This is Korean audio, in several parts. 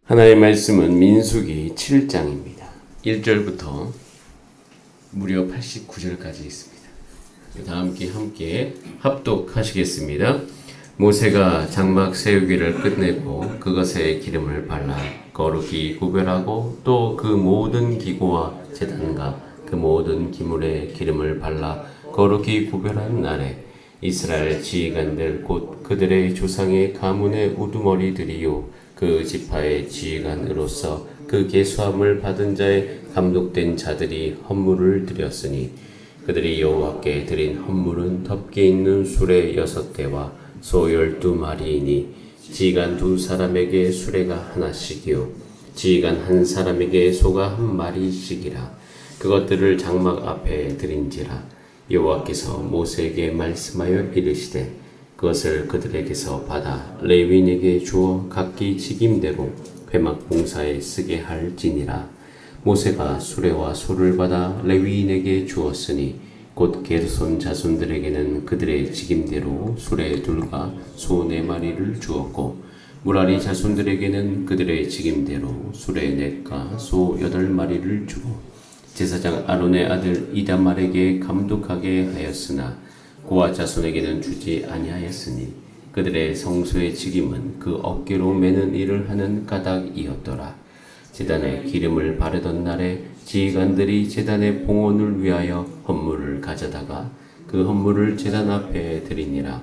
하나님의 말씀은 민수기 7장입니다. 1절부터 무려 89절까지 있습니다. 다 함께 합독하시겠습니다. 모세가 장막 세우기를 끝내고 그것에 기름을 발라 거룩히 구별하고 또 그 모든 기구와 제단과 그 모든 기물에 기름을 발라 거룩히 구별한 날에 이스라엘 지휘관들 곧 그들의 조상의 가문의 우두머리들이요 그 지파의 지휘관으로서 그 계수함을 받은 자의 감독된 자들이 헌물을 드렸으니 그들이 여호와께 드린 헌물은 덮개 있는 수레 6대와 소 12마리이니 지휘관 2사람에게 수레가 하나씩이요 지휘관 1사람에게 소가 1마리씩이라 그것들을 장막 앞에 드린지라 여호와께서 모세에게 말씀하여 이르시되 그것을 그들에게서 받아 레위인에게 주어 각기 직임대로 회막 봉사에 쓰게 할지니라. 모세가 수레와 소를 받아 레위인에게 주었으니 곧 게르손 자손들에게는 그들의 직임대로 수레 2과 소 4마리를 주었고 무라리 자손들에게는 그들의 직임대로 수레 4과 소 8마리를 주고 제사장 아론의 아들 이다말에게 감독하게 하였으나 고아 자손에게는 주지 아니하였으니 그들의 성소의 직임은 그 어깨로 매는 일을 하는 까닭이었더라. 제단에 기름을 바르던 날에 지휘관들이 제단의 봉헌을 위하여 헌물을 가져다가 그 헌물을 제단 앞에 드리니라.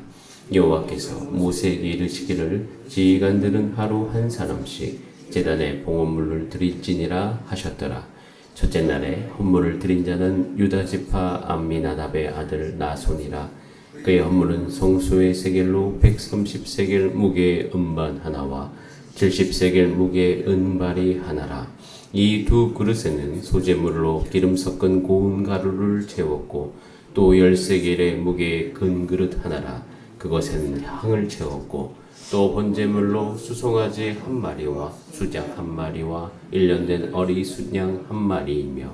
여호와께서 모세에게 이르시기를 지휘관들은 하루 1사람씩 제단에 봉헌물을 드릴지니라 하셨더라. 첫째 날에 헌물을 드린 자는 유다 지파 암미나답의 아들 나손이라. 그의 헌물은 성소의 세겔로 130세겔 무게의 음반 하나와 70세겔 무게의 은발이 하나라. 이 2 그릇에는 소재물로 기름 섞은 고운 가루를 채웠고 또 10세겔의 무게의 근 그릇 하나라. 그것에는 향을 채웠고 또 번제물로 수송아지 1마리와 수작 1마리와 1년 된 어리 숫양 1마리이며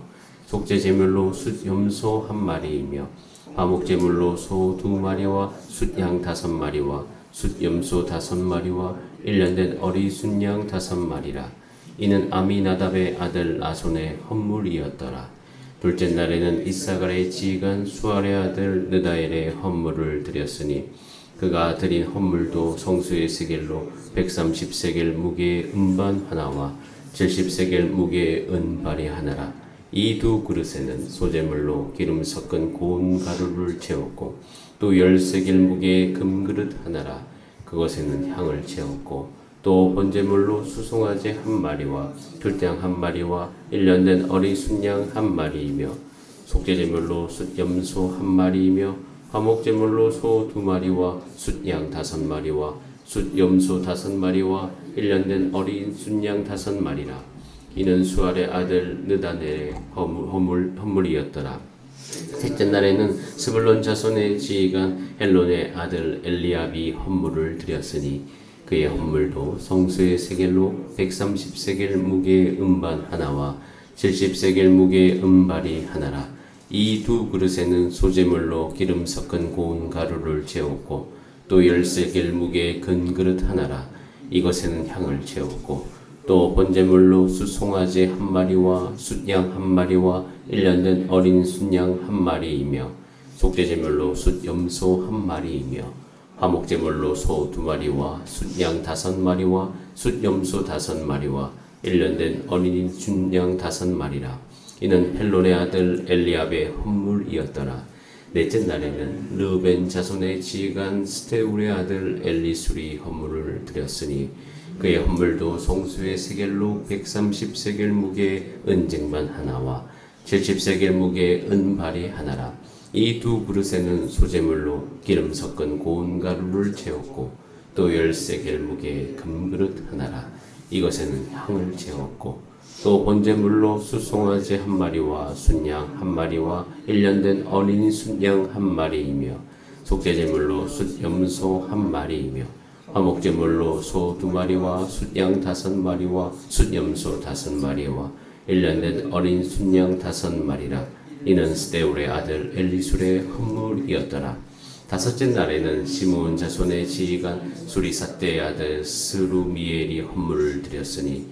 속죄제물로 숫염소 1마리이며 화목제물로 소 2마리와 숫양 5마리와 숫염소 5마리와 1년 된 어리 숫양 5마리라. 이는 아미나답의 아들 나손의 헌물이었더라. 둘째 날에는 이사갈의 지휘관 수알의 아들 느다엘의 헌물을 드렸으니 그가 드린 헌물도 성소의 세겔로 130세겔 무게의 음반 하나와 70세겔 무게의 은발이 하나라. 이 2 그릇에는 소재물로 기름 섞은 고운 가루를 채웠고 또 10세겔 무게의 금그릇 하나라. 그것에는 향을 채웠고 또 번제물로 수송아지 1마리와 툴장 1마리와 1년 된 어리 숫양 1마리이며 속죄제물로 숫염소 1마리이며 화목제물로 소 2마리와 숫양 5마리와 숫염소 5마리와 1년 된 어린 숫양 5마리라. 이는 수알의 아들 느다넬의 헌물이었더라. 셋째 날에는 스불론 자손의 지휘관 헬론의 아들 엘리압이 헌물을 드렸으니 그의 헌물도 성소의 세겔로 130세겔 무게의 음반 하나와 70세겔 무게의 은발이 하나라. 이 2 그릇에는 소재물로 기름 섞은 고운 가루를 채웠고 또 10세겔 무게의 근 그릇 하나라. 이것에는 향을 채웠고 또 번제물로 숫송아지 1마리와 숫양 1마리와 1년 된 어린 숫양 1마리이며 속죄제물로 숫염소 1마리이며 화목제물로 소 2마리와 숫양 5마리와 숫염소 5마리와 1년 된 어린 숫양 5마리라. 이는 헬론의 아들 엘리압의 헌물이었더라. 넷째 날에는 르벤 자손의 지휘관 스데울의 아들 엘리술이 헌물을 드렸으니 그의 헌물도 성소의 세겔로 130세겔 무게의 은쟁반 하나와 70세겔 무게의 은발이 하나라. 이 2 그릇에는 소재물로 기름 섞은 고운 가루를 채웠고 또 10세겔 무게의 금그릇 하나라. 이것에는 향을 채웠고 또 번제물로 수송아지 1마리와 숫양 1마리와 1년 된 어린 숫양 1마리이며 속죄제물로 숫염소 1마리이며 화목제물로 소 2마리와 숫양 5마리와 숫염소 5마리와 1년 된 어린 숫양 5마리라. 이는 스데울의 아들 엘리술의 헌물이었더라. 다섯째 날에는 시므온 자손의 지휘관 수리삿대의 아들 스루미엘이 헌물을 드렸으니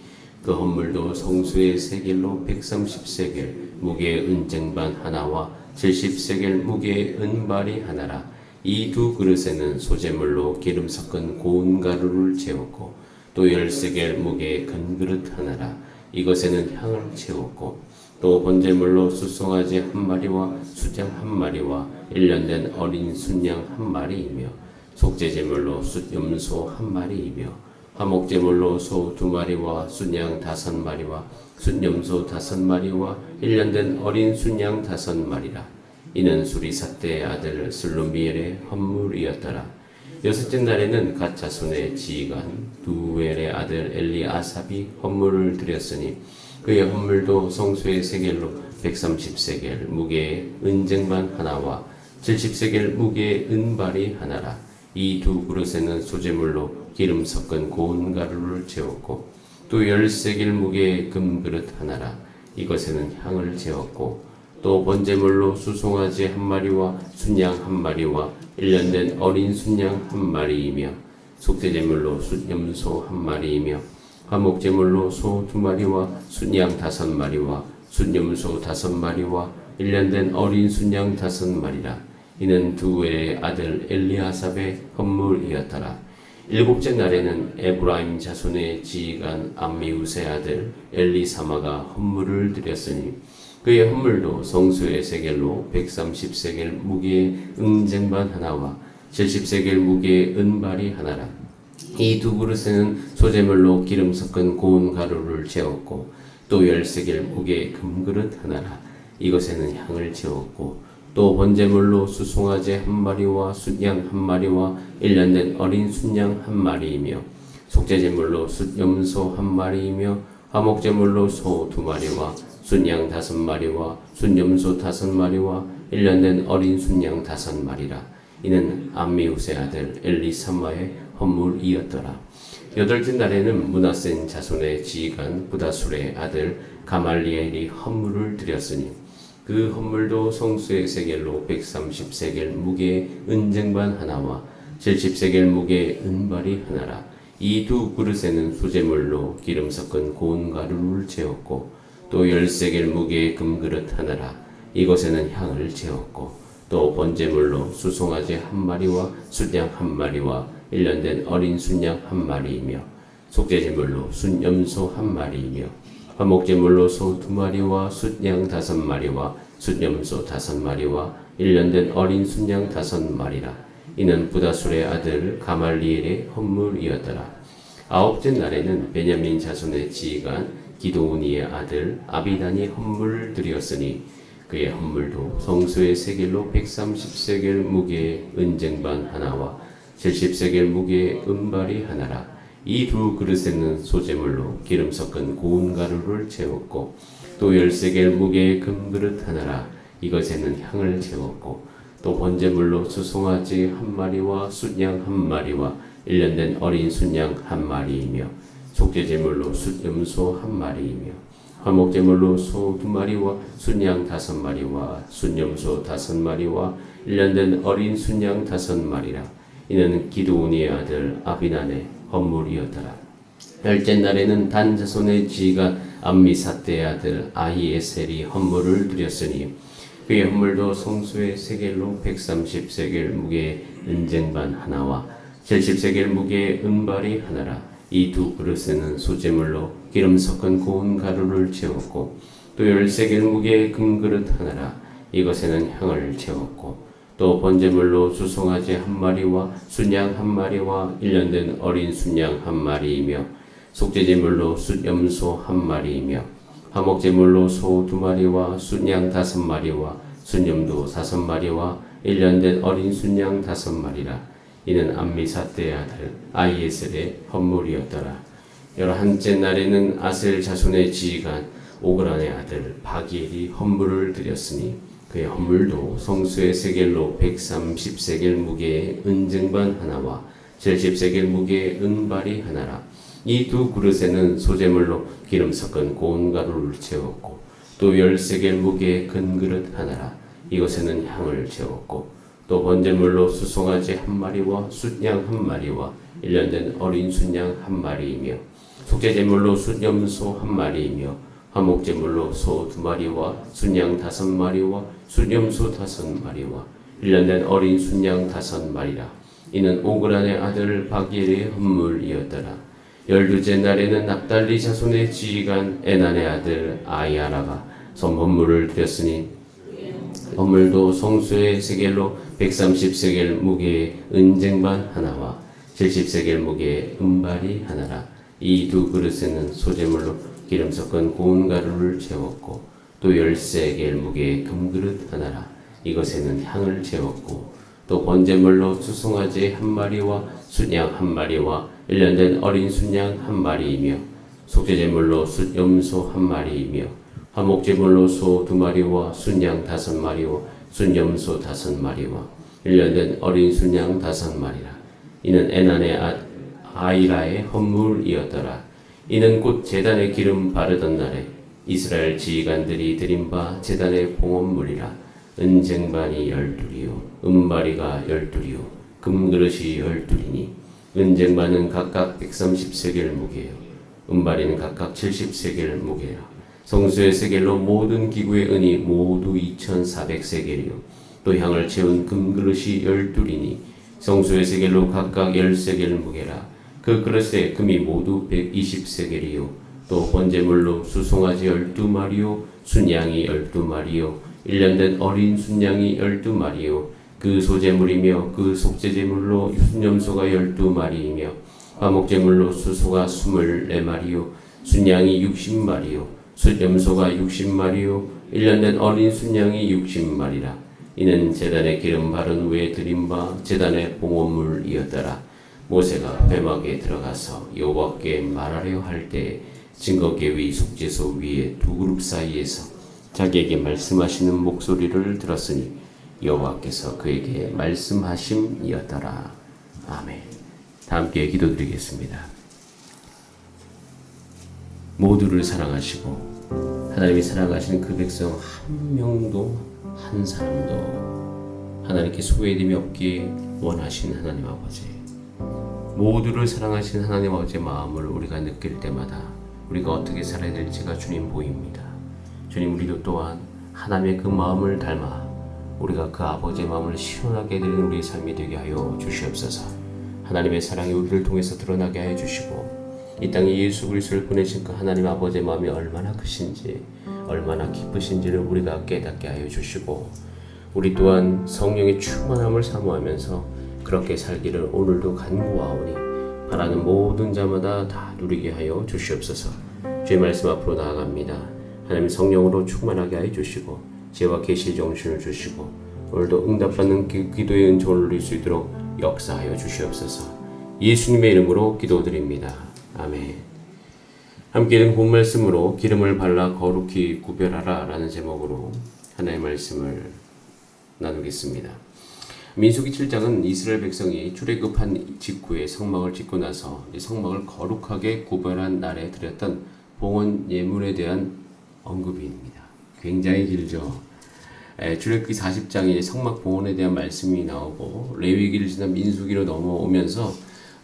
그 헌물도 성수의 세겔로 130세겔 무게의 은쟁반 하나와 70세겔 무게의 은발이 하나라. 이 두 그릇에는 소재물로 기름 섞은 고운 가루를 채웠고 또 10세겔 무게의 큰 그릇 하나라. 이것에는 향을 채웠고 또 번제물로 숫송아지 한 마리와 숫양 한 마리와 1년 된 어린 순양 한 마리이며 속죄제물로 숫염소 한 마리이며 화목제물로 소 2마리와 순양 5마리와 숫염소 5마리와 1년 된 어린 순양 5마리라. 이는 수리삿대의 아들 슬루미엘의 헌물이었더라. 여섯째 날에는 갓 자손의 지휘관 두엘의 아들 엘리아삽이 헌물을 드렸으니 그의 헌물도 성수의 세겔로 130세겔 무게의 은쟁반 하나와 70세겔 무게의 은발이 하나라. 이 두 그릇에는 소재물로 기름 섞은 고운 가루를 채웠고 또 10세겔 무게의 금그릇 하나라. 이것에는 향을 채웠고 또 번제물로 수송아지 한 마리와 순양 한 마리와 1년 된 어린 순양 한 마리이며 속죄제물로 숫염소 한 마리이며 화목제물로 소 2마리와 순양 5마리와 숫염소 5마리와 1년 된 어린 순양 5마리라. 이는 두엘의 아들 엘리아삽의 헌물이었더라. 일곱째 날에는 에브라임 자손의 지휘관 암미우스의 아들 엘리사마가 헌물을 드렸으니 그의 헌물도 성수의 세겔로 130세겔 무게의 은쟁반 하나와 70세겔 무게의 은발이 하나라. 이 두 그릇에는 소재물로 기름 섞은 고운 가루를 채웠고 또 10세겔 무게의 금그릇 하나라. 이것에는 향을 채웠고 또 번제물로 수송아지 한 마리와 숫양 한 마리와 1년 된 어린 순양 한 마리이며 속죄제물로 숫염소 한 마리이며 화목제물로 소 2마리와 순양 5마리와 순염소 5마리와 1년 된 어린 순양 5마리라. 이는 암미우스의 아들 엘리사마의 헌물이었더라. 여덟째 날에는 므낫세 자손의 지휘관 부다술의 아들 가말리엘이 헌물을 드렸으니 그 헌물도 성수의 세겔로 130세겔 무게의 은쟁반 하나와 70세겔 무게의 은발이 하나라. 이 두 그릇에는 소재물로 기름 섞은 고운 가루를 채웠고 또 10세겔 무게의 금그릇 하나라. 이것에는 향을 채웠고 또 번제물로 수송아지 한 마리와 숫양 한 마리와 1년 된 어린 순양 한 마리이며 속죄제물로 숫염소 한 마리이며 화목제물로 소 2마리와 숫양 5마리와 숫염소 5마리와 1년 된 어린 순양 5마리라. 이는 부다술의 아들 가말리엘의 헌물이었더라. 아홉째 날에는 베냐민 자손의 지휘관 기도우니의 아들 아비단이 헌물을 드렸으니 그의 헌물도 성수의 세겔로 130세겔 무게의 은쟁반 하나와 70세겔 무게의 은발이 하나라. 이 두 그릇에는 소재물로 기름 섞은 고운 가루를 채웠고 또 10세겔 무게의 금그릇 하나라. 이것에는 향을 채웠고 또 번제물로 수송아지 한 마리와 숫양 한 마리와 1년 된 어린 순양 한 마리이며 속죄제물로 숫염소 한 마리이며 화목제물로 소 2마리와 순양 5마리와 순염소 5마리와 1년 된 어린 순양 5마리라. 이는 기드온의 아들 아비난의 헌물이었더라. 열째 날에는 단 자손의 지휘관 암미사대의 아들 아히에셀이 헌물을 드렸으니 그의 헌물도 성수의 세겔로 130세겔 무게의 은쟁반 하나와 70세겔 무게의 은발이 하나라. 이 두 그릇에는 소재물로 기름 섞은 고운 가루를 채웠고 또 10세겔 무게의 금그릇 하나라. 이것에는 향을 채웠고 또 번제물로 수송아지 한 마리와 순양 한 마리와 1년 된 어린 순양 한 마리이며 속죄제물로 숫염소 한 마리이며 화목제물로 소 2마리와 순양 5마리와 순염도 5마리와 1년 된 어린 순양 5마리라. 이는 암미사대의 아들 아히에셀의 헌물이었더라. 11째 날에는 아셀 자손의 지휘관 오그란의 아들 바기엘이 헌물을 드렸으니 그의 헌물도 성수의 세겔로 130세겔 무게의 은쟁반 하나와 70세겔 무게의 은발이 하나라. 이 두 그릇에는 소재물로 기름 섞은 고운 가루를 채웠고 또 10세겔 무게의 큰 그릇 하나라. 이것에는 향을 채웠고 또 번제물로 수송아지 한 마리와 숫양 한 마리와 1년 된 어린 순양 한 마리이며 속죄제물로 순염소 한 마리이며 화목제물로 소 2마리와 순양 5마리와 순염소 5마리와 1년 된 어린 순양 5마리라. 이는 오그란의 아들 바기엘의 헌물이었더라. 12째 날에는 납달리 자손의 지휘관 에난의 아들 아이아라가 선번물을 드렸으니 헌물도 성수의 세겔로 130세겔 무게의 은쟁반 하나와 70세겔 무게의 은발이 하나라. 이 두 그릇에는 소재물로 기름 섞은 고운 가루를 채웠고 또 10세겔 무게의 금그릇 하나라. 이것에는 향을 채웠고 또 번제물로 수송아지 한 마리와 순양 한 마리와 1년 된 어린 순양 한 마리이며 속죄제물로 순염소 한 마리이며 화목제물로 소 2마리와 순양 5마리와 순염소 5마리와 1년 된 어린 순양 5마리라. 이는 에난의 아이라의 헌물이었더라. 이는 곧 제단에 기름 바르던 날에 이스라엘 지휘관들이 드린 바 제단의 봉헌물이라. 은쟁반이 12이요 은바리가 12이요 금그릇이 12이니 은쟁반은 각각 130세겔 무게요 은바리는 각각 70세겔 무게라. 성수의 세겔로 모든 기구의 은이 모두 2400세겔이요 또 향을 채운 금그릇이 12이니 성수의 세겔로 각각 10세겔 무게라. 그 그릇에 금이 모두 120세겔이요 또 번제물로 수송아지 12마리요 순양이 12마리요 1년 된 어린 순양이 12마리요 그 소제물이며 그 속죄제물로 순염소가 12마리이며 화목제물로 수소가 24마리요 순양이 60마리요 순염소가 60마리요 1년 된 어린 순양이 60마리라. 이는 제단에 기름 바른 후에 드린 바 제단의 봉헌물이었더라. 모세가 회막에 들어가서 여호와께 말하려 할 때 증거궤 속죄소 위에 두 그룹 사이에서 자기에게 말씀하시는 목소리를 들었으니 여호와께서 그에게 말씀하심이었더라. 아멘. 다 함께 기도드리겠습니다. 모두를 사랑하시고 하나님이 사랑하시는 그 백성 한 명도 한 사람도 하나님께 소외됨이 없기에 원하시는 하나님 아버지, 모두를 사랑하시는 하나님 아버지의 마음을 우리가 느낄 때마다 우리가 어떻게 살아야 될지가 주님 보입니다. 주님, 우리도 또한 하나님의 그 마음을 닮아 우리가 그 아버지의 마음을 시원하게 해드리는 우리의 삶이 되게 하여 주시옵소서. 하나님의 사랑이 우리를 통해서 드러나게 하여 주시고 이 땅에 예수 그리스도를 보내신 그 하나님 아버지의 마음이 얼마나 크신지 얼마나 기쁘신지를 우리가 깨닫게 하여 주시고 우리 또한 성령의 충만함을 사모하면서 그렇게 살기를 오늘도 간구하오니 바라는 모든 자마다 다 누리게 하여 주시옵소서. 주의 말씀 앞으로 나아갑니다. 하나님 성령으로 충만하게 하여 주시고 지혜와 계시의 정신을 주시고 오늘도 응답받는 기도의 은총을 누릴 수 있도록 역사하여 주시옵소서. 예수님의 이름으로 기도드립니다. 아멘. 함께 읽은 본 말씀으로 기름을 발라 거룩히 구별하라 라는 제목으로 하나님의 말씀을 나누겠습니다. 민수기 7장은 이스라엘 백성이 출애굽한 직후에 성막을 짓고 나서 이 성막을 거룩하게 구별한 날에 드렸던 봉헌 예물에 대한 언급입니다. 굉장히 길죠. 출애굽기 40장에 성막 봉헌에 대한 말씀이 나오고 레위기를 지난 민수기로 넘어오면서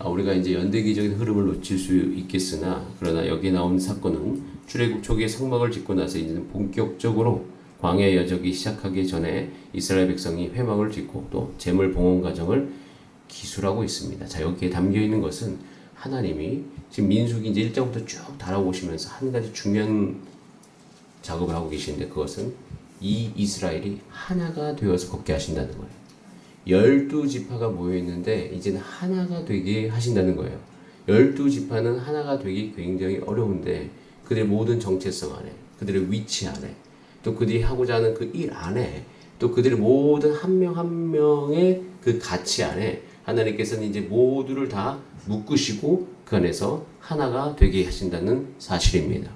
우리가 이제 연대기적인 흐름을 놓칠 수 있겠으나 그러나 여기 나온 사건은 출애굽 초기에 성막을 짓고 나서 이제는 본격적으로 광야 여정이 시작하기 전에 이스라엘 백성이 회막을 짓고 또 제물 봉헌 과정을 기술하고 있습니다. 자, 여기에 담겨 있는 것은 하나님이 지금 민수기 이제 1장부터 쭉 달아오시면서 한 가지 중요한 작업을 하고 계시는데 그것은 이 이스라엘이 하나가 되어서 걷게 하신다는 거예요. 12지파가 모여있는데 이제는 하나가 되게 하신다는 거예요. 12지파는 하나가 되기 굉장히 어려운데 그들의 모든 정체성 안에, 그들의 위치 안에, 또 그들이 하고자 하는 그 일 안에, 또 그들의 모든 한 명 한 명의 그 가치 안에 하나님께서는 이제 모두를 다 묶으시고 그 안에서 하나가 되게 하신다는 사실입니다.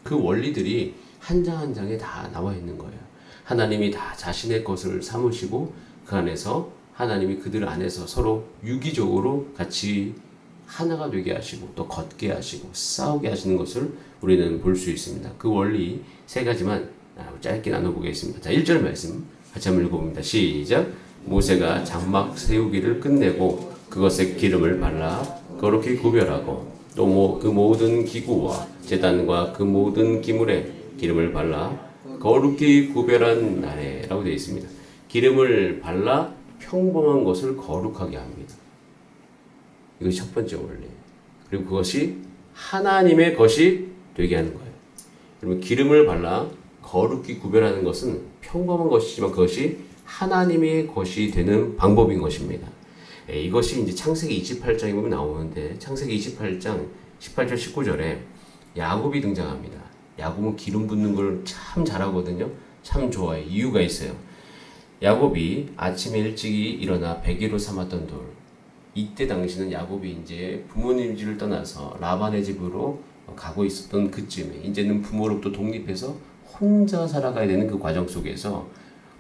그 원리들이 한 장 한 장에 다 나와 있는 거예요. 하나님이 다 자신의 것을 삼으시고 그 안에서 하나님이 그들 안에서 서로 유기적으로 같이 하나가 되게 하시고 또 걷게 하시고 싸우게 하시는 것을 우리는 볼 수 있습니다. 그 원리 세 가지만 짧게 나눠보겠습니다. 자, 1절 말씀 같이 한번 읽어봅니다. 시작. 모세가 장막 세우기를 끝내고 그것에 기름을 발라 거룩히 구별하고 또 그 모든 기구와 제단과 그 모든 기물에 기름을 발라 거룩히 구별한 날에라고 되어 있습니다. 기름을 발라 평범한 것을 거룩하게 합니다. 이것이 첫 번째 원리. 그리고 그것이 하나님의 것이 되게 하는 거예요. 그러면 기름을 발라 거룩히 구별하는 것은 평범한 것이지만 그것이 하나님의 것이 되는 방법인 것입니다. 이것이 이제 창세기 28장에 보면 나오는데 창세기 28장 18절 19절에 야곱이 등장합니다. 야곱은 기름 붓는 걸 참 잘하거든요. 참 좋아해. 이유가 있어요. 야곱이 아침에 일찍이 일어나 베개로 삼았던 돌. 이때 당시는 야곱이 이제 부모님 집을 떠나서 라반의 집으로 가고 있었던 그쯤에 이제는 부모로부터 독립해서 혼자 살아가야 되는 그 과정 속에서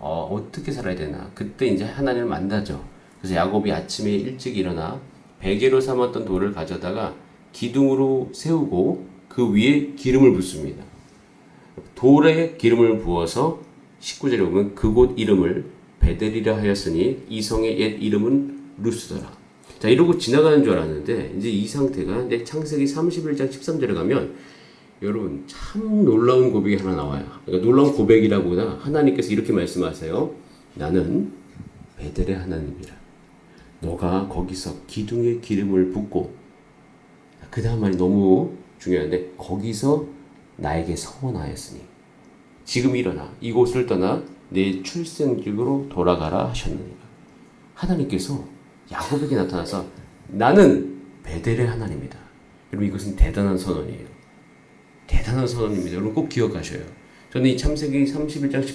어떻게 살아야 되나. 그때 이제 하나님을 만나죠. 그래서 야곱이 아침에 일찍 일어나 베개로 삼았던 돌을 가져다가 기둥으로 세우고 그 위에 기름을 붓습니다. 돌에 기름을 부어서 19절에 보면 그곳 이름을 베델이라 하였으니 이 성의 옛 이름은 루스더라. 자, 이러고 지나가는 줄 알았는데 이제 이 상태가 이제 창세기 31장 13절에 가면 여러분 참 놀라운 고백이 하나 나와요. 그러니까 놀라운 고백이라고나 하나님께서 이렇게 말씀하세요. 나는 베델의 하나님이라. 너가 거기서 기둥에 기름을 붓고 그 다음 말이 너무 중요한데 거기서 나에게 서원하였으니 지금 일어나 이곳을 떠나 내 출생지로 돌아가라 하셨느니라. 하나님께서 야곱에게 나타나서 나는 베델의 하나님이다. 여러분 이것은 대단한 선언이에요. 대단한 선언입니다. 여러분 꼭 기억하셔요. 저는 이 창세기 31장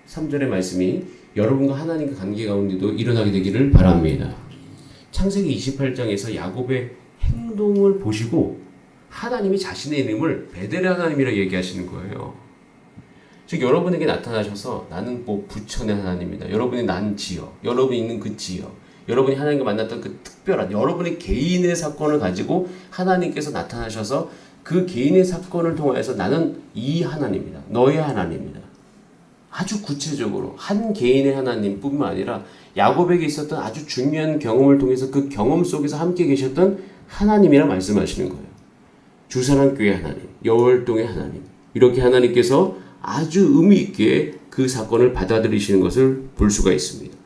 13절의 말씀이 여러분과 하나님과 관계 가운데도 일어나게 되기를 바랍니다. 창세기 28장에서 야곱의 행동을 보시고 하나님이 자신의 이름을 베델의 하나님이라 얘기하시는 거예요. 즉 여러분에게 나타나셔서 나는 뭐 부천의 하나님이다. 여러분이 난 지역, 여러분이 있는 그 지역, 여러분이 하나님과 만났던 그 특별한 여러분의 개인의 사건을 가지고 하나님께서 나타나셔서 그 개인의 사건을 통해서 나는 이 하나님이다. 너의 하나님이다. 아주 구체적으로 한 개인의 하나님뿐만 아니라 야곱에게 있었던 아주 중요한 경험을 통해서 그 경험 속에서 함께 계셨던 하나님이라 말씀하시는 거예요. 주사랑교회 하나님, 여월동의 하나님. 이렇게 하나님께서 아주 의미 있게 그 사건을 받아들이시는 것을 볼 수가 있습니다.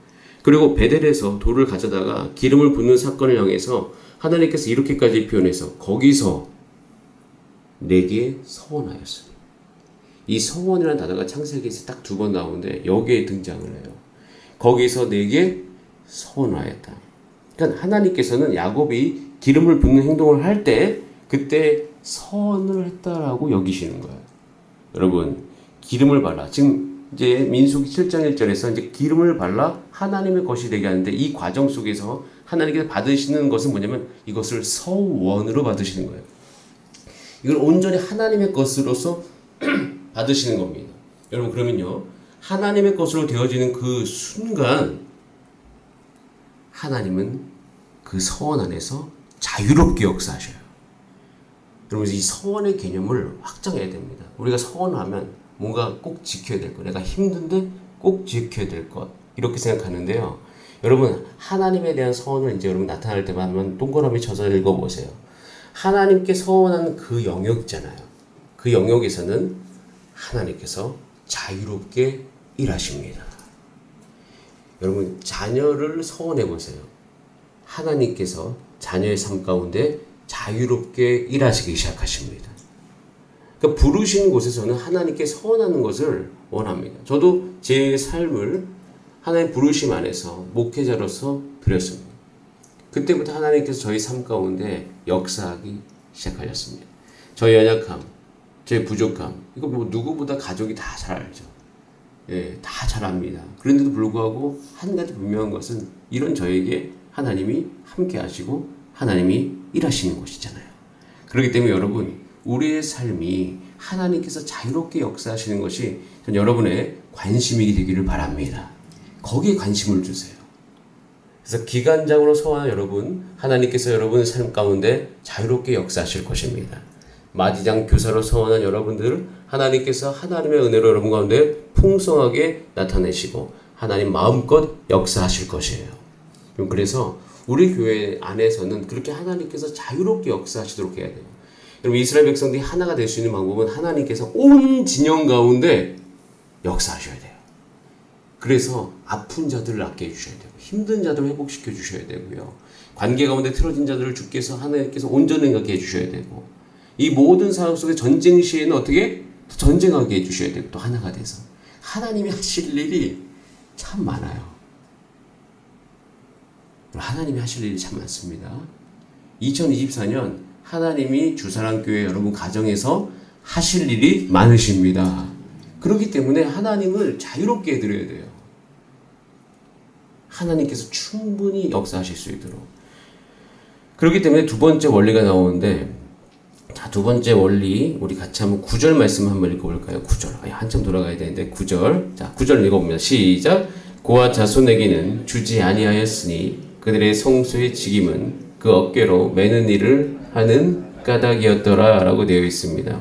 그리고 베델에서 돌을 가져다가 기름을 붓는 사건을 향해서 하나님께서 이렇게까지 표현해서 거기서 내게 서원하였으니. 이 서원이라는 단어가 창세기에서 딱 2번 나오는데 여기에 등장을 해요. 거기서 내게 서원하였다. 그러니까 하나님께서는 야곱이 기름을 붓는 행동을 할 때 그때 서원을 했다라고 여기시는 거예요. 여러분 기름을 발라 지금 이제 민수기 7장 1절에서 이제 기름을 발라 하나님의 것이 되게 하는데 이 과정 속에서 하나님께서 받으시는 것은 뭐냐면 이것을 서원으로 받으시는 거예요. 이걸 온전히 하나님의 것으로서 받으시는 겁니다. 여러분 그러면요 하나님의 것으로 되어지는 그 순간 하나님은 그 서원 안에서 자유롭게 역사하셔요. 여러분 이 서원의 개념을 확장해야 됩니다. 우리가 서원하면 뭔가 꼭 지켜야 될 것, 내가 힘든데 꼭 지켜야 될 것 이렇게 생각하는데요. 여러분 하나님에 대한 서원을 이제 여러분 나타날 때만 한번 동그라미 쳐서 읽어보세요. 하나님께 서원한 그 영역 있잖아요. 그 영역에서는 하나님께서 자유롭게 일하십니다. 여러분 자녀를 서원해 보세요. 하나님께서 자녀의 삶 가운데 자유롭게 일하시기 시작하십니다. 그러니까 부르신 곳에서는 하나님께 서원하는 것을 원합니다. 저도 제 삶을 하나님 부르심 안에서 목회자로서 드렸습니다. 그때부터 하나님께서 저희 삶 가운데 역사하기 시작하셨습니다. 저희 연약함, 저희 부족함, 이거 뭐 누구보다 가족이 다 잘 알죠. 예, 다 잘 압니다. 그런데도 불구하고 한 가지 분명한 것은 이런 저에게 하나님이 함께 하시고 하나님이 일하시는 것이잖아요. 그렇기 때문에 여러분 우리의 삶이 하나님께서 자유롭게 역사하시는 것이 전 여러분의 관심이 되기를 바랍니다. 거기에 관심을 주세요. 그래서 기간장으로 서원한 여러분, 하나님께서 여러분의 삶 가운데 자유롭게 역사하실 것입니다. 마디장 교사로 서원한 여러분들, 하나님께서 하나님의 은혜로 여러분 가운데 풍성하게 나타내시고 하나님 마음껏 역사하실 것이에요. 그래서 우리 교회 안에서는 그렇게 하나님께서 자유롭게 역사하시도록 해야 돼요. 여러분, 이스라엘 백성들이 하나가 될 수 있는 방법은 하나님께서 온 진영 가운데 역사하셔야 돼요. 그래서 아픈 자들을 낫게 해주셔야 되고, 힘든 자들을 회복시켜 주셔야 되고요. 관계 가운데 틀어진 자들을 주께서 하나님께서 온전히 가게 해주셔야 되고, 이 모든 상황 속에 전쟁 시에는 어떻게 전쟁하게 해주셔야 되고, 또 하나가 돼서 하나님이 하실 일이 참 많아요. 하나님이 하실 일이 참 많습니다. 2024년 하나님이 주사랑교회 여러분 가정에서 하실 일이 많으십니다. 그렇기 때문에 하나님을 자유롭게 해드려야 돼요. 하나님께서 충분히 역사하실 수 있도록. 그렇기 때문에 두 번째 원리가 나오는데, 자, 두 번째 원리 우리 같이 한번 9절 말씀 한번 읽어볼까요? 9절. 한참 돌아가야 되는데 9절. 자, 9절 읽어봅니다. 시작. 고아 자손에게는 주지 아니하였으니 그들의 성소의 직임은 그 어깨로 매는 일을 하는 까닭이었더라 라고 되어 있습니다.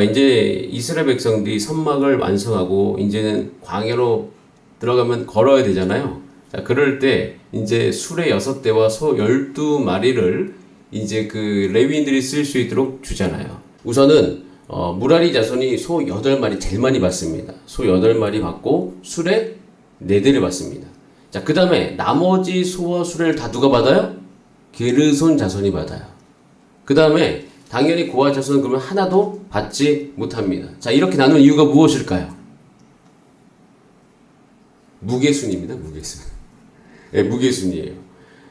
이제 이스라엘 백성들이 선막을 완성하고 이제는 광야로 들어가면 걸어야 되잖아요. 자, 그럴 때 이제 수레 6대와 소 12마리를 이제 그 레위인들이 쓸 수 있도록 주잖아요. 우선은 무라리 자손이 소 8마리 제일 많이 받습니다. 소 8마리 받고 수레 4대를 받습니다. 자, 그 다음에 나머지 소와 수레를 다 누가 받아요? 게르손 자손이 받아요. 그 다음에 당연히 고아 자손은 그러면 하나도 받지 못합니다. 자, 이렇게 나눈 이유가 무엇일까요? 무게순입니다. 무게순. 예, 무게순이에요.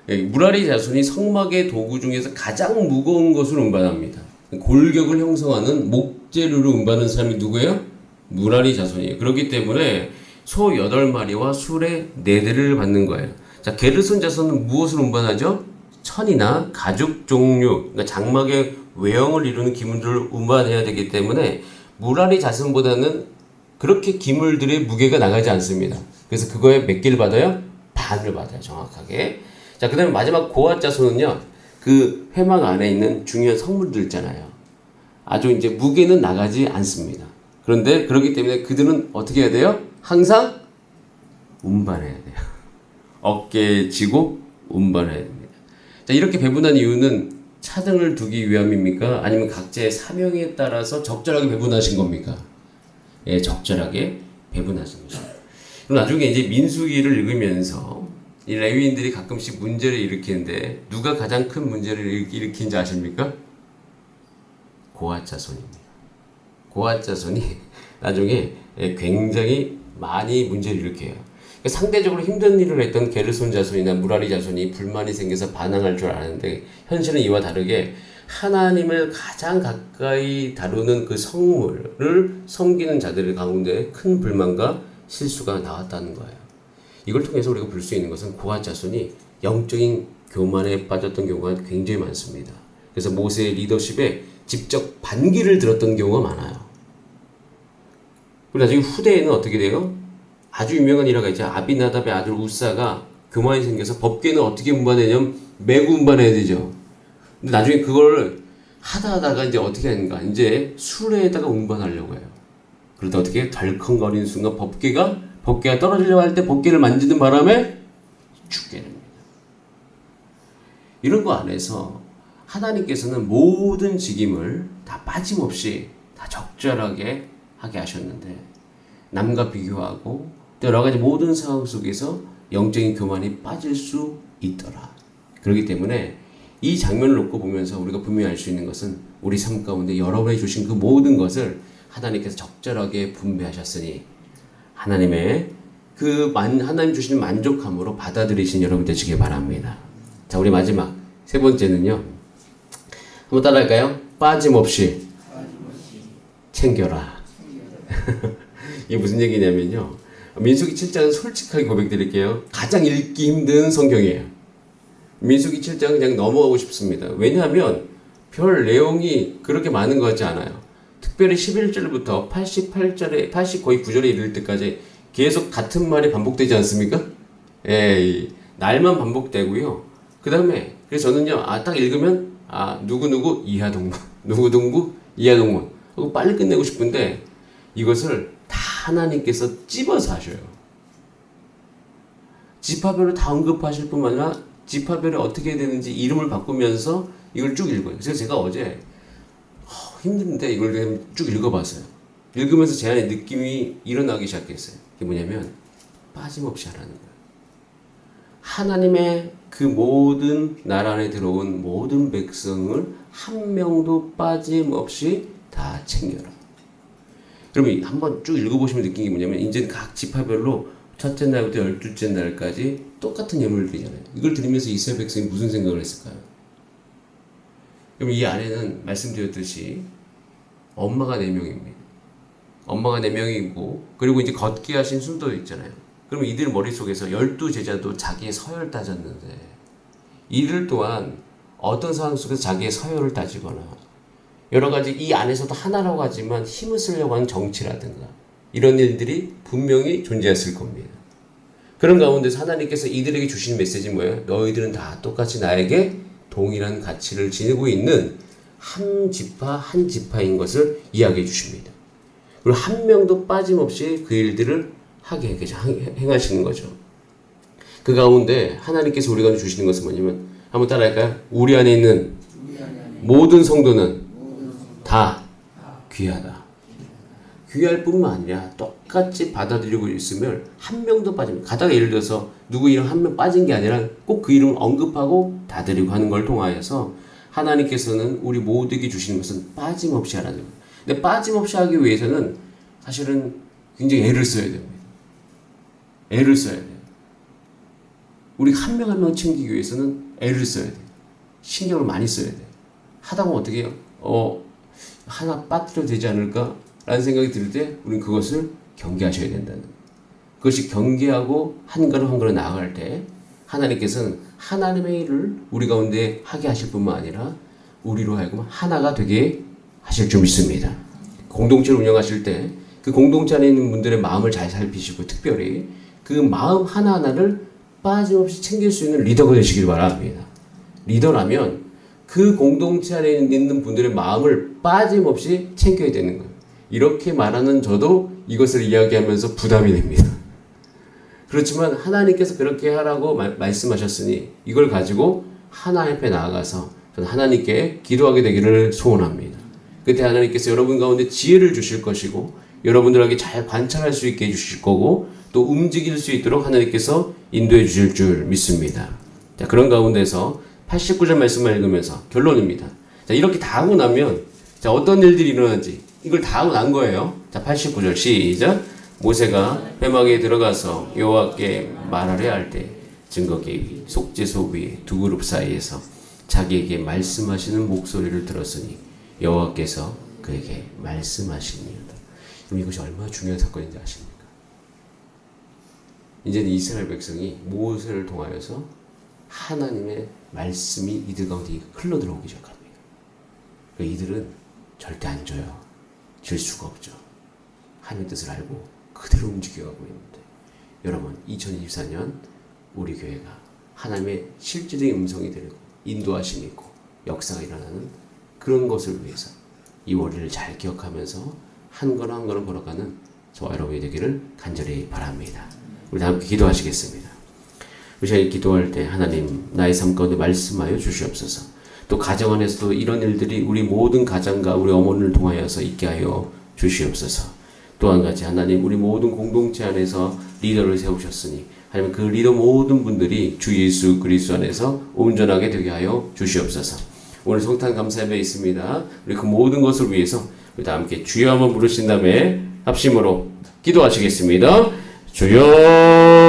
예, 무라리 자손이 성막의 도구 중에서 가장 무거운 것을 운반합니다. 골격을 형성하는 목재류를 운반하는 사람이 누구예요? 무라리 자손이에요. 그렇기 때문에 소 8마리와 수레 4대를 받는 거예요. 자, 게르손 자손은 무엇을 운반하죠? 천이나 가죽 종류, 그러니까 장막의 외형을 이루는 기물들을 운반해야 되기 때문에 무라리 자손보다는 그렇게 기물들의 무게가 나가지 않습니다. 그래서 그거에 몇 개를 받아요? 반을 받아요, 정확하게. 자, 그 다음에 마지막 고아 자손은요, 그 회막 안에 있는 중요한 성물들 있잖아요. 아주 이제 무게는 나가지 않습니다. 그런데 그렇기 때문에 그들은 어떻게 해야 돼요? 항상 운반해야 돼요. 어깨에 지고 운반해야 됩니다. 자, 이렇게 배분한 이유는 차등을 두기 위함입니까? 아니면 각자의 사명에 따라서 적절하게 배분하신 겁니까? 예, 적절하게 배분하신 거죠. 그럼 나중에 이제 민수기를 읽으면서 이 레위인들이 가끔씩 문제를 일으키는데 누가 가장 큰 문제를 일으킨지 아십니까? 고아 자손입니다. 고아 자손이 나중에 굉장히 많이 문제를 일으켜요. 상대적으로 힘든 일을 했던 게르손 자손이나 무라리 자손이 불만이 생겨서 반항할 줄 아는데 현실은 이와 다르게 하나님을 가장 가까이 다루는 그 성물을 섬기는 자들 가운데 큰 불만과 실수가 나왔다는 거예요. 이걸 통해서 우리가 볼 수 있는 것은 고아 자손이 영적인 교만에 빠졌던 경우가 굉장히 많습니다. 그래서 모세의 리더십에 직접 반기를 들었던 경우가 많아요. 그리고 나중에 후대에는 어떻게 돼요? 아주 유명한 일화가 있죠. 아비나답의 아들 우사가 교만이 생겨서 법궤는 어떻게 운반해냐면 메고 운반해야 되죠. 근데 나중에 그걸 하다가 이제 어떻게 하는가? 이제 수레에다가 운반하려고 해요. 그러다 어떻게 덜컹거리는 순간 법궤가 떨어지려고 할 때 법궤를 만지는 바람에 죽게 됩니다. 이런 거 안에서 하나님께서는 모든 직임을 다 빠짐없이 다 적절하게 하게 하셨는데 남과 비교하고 또 여러 가지 모든 상황 속에서 영적인 교만이 빠질 수 있더라. 그렇기 때문에 이 장면을 놓고 보면서 우리가 분명히 알 수 있는 것은 우리 삶 가운데 여러분이 주신 그 모든 것을 하나님께서 적절하게 분배하셨으니 하나님의 하나님 주시는 만족함으로 받아들이신 여러분 되시길 바랍니다. 자, 우리 마지막 세 번째는요. 한번 따라할까요? 빠짐없이 챙겨라. 이게 무슨 얘기냐면요. 민수기 7장은 솔직하게 고백드릴게요. 가장 읽기 힘든 성경이에요. 민수기 7장은 그냥 넘어가고 싶습니다. 왜냐하면 별 내용이 그렇게 많은 것 같지 않아요. 특별히 11절부터 88절에, 거의 9절에 이를 때까지 계속 같은 말이 반복되지 않습니까? 예, 날만 반복되고요. 그 다음에, 그래서 저는요, 딱 읽으면, 누구누구 이하동문, 누구누구 이하동문. 하고 빨리 끝내고 싶은데, 이것을 다 하나님께서 찝어서 하셔요. 지파별로 다 언급하실 뿐만 아니라 지파별이 어떻게 해야 되는지 이름을 바꾸면서 이걸 쭉 읽어요. 그래서 제가 어제 힘든데 이걸 그냥 쭉 읽어봤어요. 읽으면서 제 안에 느낌이 일어나기 시작했어요. 그게 뭐냐면 빠짐없이 하라는 거예요. 하나님의 그 모든 나라 안에 들어온 모든 백성을 한 명도 빠짐없이 다 챙겨라. 그러면 한번 쭉 읽어보시면 느낀 게 뭐냐면 이제는 각 지파별로 첫째 날부터 12째 날까지 똑같은 예물을 드리잖아요. 이걸 드리면서 이스라엘 백성이 무슨 생각을 했을까요? 그럼 이 안에는 말씀드렸듯이 엄마가 4명입니다. 엄마가 4명이고 그리고 이제 걷게 하신 순도 있잖아요. 그러면 이들 머릿속에서 12제자도 자기의 서열을 따졌는데 이들 또한 어떤 상황 속에서 자기의 서열을 따지거나 여러 가지 이 안에서도 하나라고 하지만 힘을 쓰려고 하는 정치라든가 이런 일들이 분명히 존재했을 겁니다. 그런 가운데서 하나님께서 이들에게 주신 메시지는 뭐예요? 너희들은 다 똑같이 나에게 동일한 가치를 지니고 있는 한 지파 한 지파인 것을 이야기해 주십니다. 그리고 한 명도 빠짐없이 그 일들을 하게 행하시는 거죠. 그 가운데 하나님께서 우리 가운데 주시는 것은 뭐냐면 한번 따라할까요? 우리 안에 있는 모든 성도는 다 귀하다. 귀할 뿐만 아니라 똑같이 받아들이고 있으면 한 명도 빠지면 가다가 예를 들어서 누구 이름 한 명 빠진 게 아니라 꼭 그 이름을 언급하고 다 드리고 하는 걸 통하여서 하나님께서는 우리 모두에게 주시는 것은 빠짐없이 하라는 거예요. 근데 빠짐없이 하기 위해서는 사실은 굉장히 애를 써야 됩니다. 애를 써야 돼요. 우리 한 명 한 명 챙기기 위해서는 애를 써야 돼요. 신경을 많이 써야 돼요. 하다 보면 어떻게 해요? 하나 빠뜨려도 되지 않을까? 라는 생각이 들 때 우리는 그것을 경계하셔야 된다는 거예요. 그것이 경계하고 한 걸음 한 걸음 나아갈 때 하나님께서는 하나님의 일을 우리 가운데 하게 하실 뿐만 아니라 우리로 하여금 하나가 되게 하실 줄 믿습니다. 공동체를 운영하실 때 그 공동체 안에 있는 분들의 마음을 잘 살피시고 특별히 그 마음 하나하나를 빠짐없이 챙길 수 있는 리더가 되시길 바랍니다. 리더라면 그 공동체 안에 있는 분들의 마음을 빠짐없이 챙겨야 되는 거예요. 이렇게 말하는 저도 이것을 이야기하면서 부담이 됩니다. 그렇지만 하나님께서 그렇게 하라고 말씀하셨으니 이걸 가지고 하나님 앞에 나아가서 저는 하나님께 기도하게 되기를 소원합니다. 그때 하나님께서 여러분 가운데 지혜를 주실 것이고 여러분들에게 잘 관찰할 수 있게 해주실 거고 또 움직일 수 있도록 하나님께서 인도해 주실 줄 믿습니다. 자, 그런 가운데서 89절 말씀을 읽으면서 결론입니다. 자, 이렇게 다 하고 나면 자, 어떤 일들이 일어나는지 이걸 다 하고 난 거예요. 자, 89절 시작. 모세가 회막에 들어가서 여호와께 말하려 할 때 증거계 속죄소 위에 두 그룹 사이에서 자기에게 말씀하시는 목소리를 들었으니 여호와께서 그에게 말씀하시니이다. 그럼 이것이 얼마나 중요한 사건인지 아십니까? 이제는 이스라엘 백성이 모세를 통하여서 하나님의 말씀이 이들 가운데 흘러들어오기 시작합니다. 이들은 절대 안 져요. 질 수가 없죠. 하나님의 뜻을 알고 그대로 움직여가고 있는데 여러분 2024년 우리 교회가 하나님의 실질적인 음성이 들리고 인도하심이 있고 역사가 일어나는 그런 것을 위해서 이 원리를 잘 기억하면서 한 걸음 한 걸음 걸어가는 저와 여러분이 되기를 간절히 바랍니다. 우리 다 함께 기도하시겠습니다. 우리가 기도할 때 하나님 나의 삶 가운데 말씀하여 주시옵소서. 또 가정 안에서도 이런 일들이 우리 모든 가정과 우리 어머니를 통하여서 있게 하여 주시옵소서. 또 한 가지 하나님 우리 모든 공동체 안에서 리더를 세우셨으니 하나님 그 리더 모든 분들이 주 예수 그리스도 안에서 온전하게 되게 하여 주시옵소서. 오늘 성탄 감사 예배 있습니다. 우리 그 모든 것을 위해서 우리 다 함께 주여 한번 부르신 다음에 합심으로 기도하시겠습니다. 주여